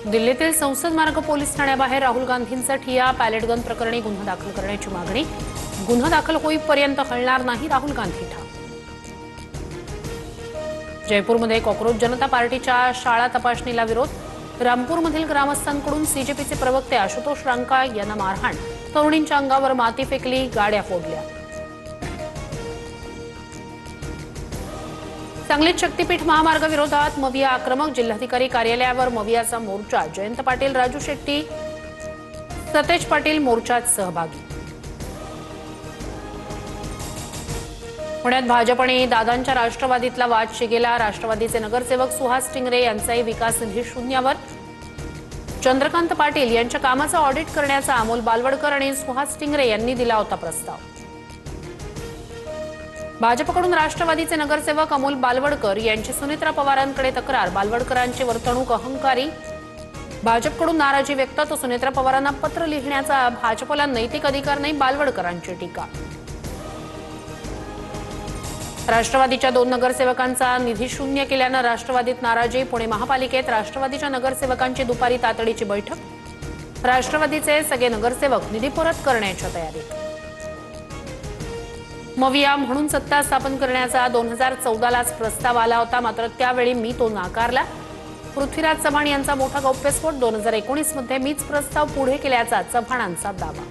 दिल्लीतील संसद मार्ग पोलीस ठाण्याबाहेर राहुल गांधींचा ठिय्या, पॅलेट गन प्रकरणी गुन्हा दाखल करण्याची मागणी। गुन्हा दाखल होईपर्यंत हलणार नाही राहुल गांधी ठाम। जयपूरमध्ये कॉकरोच जनता पार्टीच्या शाळा तपासणीला विरोध। रामपूरमधील ग्रामस्थांकडून सीजेपीचे प्रवक्ते आशुतोष रांका यांना मारहाण। तरुणींच्या अंगावर माती फेकली, गाड्या फोडल्या। सांगलीत शक्तीपीठ महामार्ग विरोधात मविया आक्रमक। जिल्हाधिकारी कार्यालयावर मवियाचा मोर्चा। जयंत पाटील, राजू शेट्टी, सतेज पाटील मोर्चात सहभागी। पुण्यात भाजप आणि दादांच्या राष्ट्रवादीतला वाद शिगेला। राष्ट्रवादीचे नगरसेवक सुहास टिंगरे यांचाही विकास निधी शून्यावर। चंद्रकांत पाटील यांच्या कामाचा ऑडिट करण्याचा अमोल बालवडकर आणि सुहास टिंगरे यांनी दिला होता प्रस्ताव। भाजपकडून राष्ट्रवादीचे नगरसेवक अमोल बालवडकर यांची सुनेत्रा पवारांकडे तक्रार। बालवडकरांची वर्तणूक अहंकारी। भाजपकडून नाराजी व्यक्त, तर सुनेत्रा पवारांना पत्र लिहिण्याचा भाजपला नैतिक अधिकार नाही, बालवडकरांची टीका। राष्ट्रवादीच्या 2 नगरसेवकांचा निधी शून्य केल्यानं राष्ट्रवादीत नाराजी। पुणे महापालिकेत राष्ट्रवादीच्या नगरसेवकांची दुपारी तातडीची बैठक। राष्ट्रवादीचे सगळे नगरसेवक निधी परत करण्याच्या तयारीत। मविया म्हणून सत्ता स्थापन करण्याचा 2014लाच प्रस्ताव आला होता, मात्र त्यावेळी मी तो नाकारला। पृथ्वीराज चव्हाण यांचा मोठा गौप्यस्फोट। 2019 मध्ये मीच प्रस्ताव पुढे केल्याचा चव्हाणांचा दावा।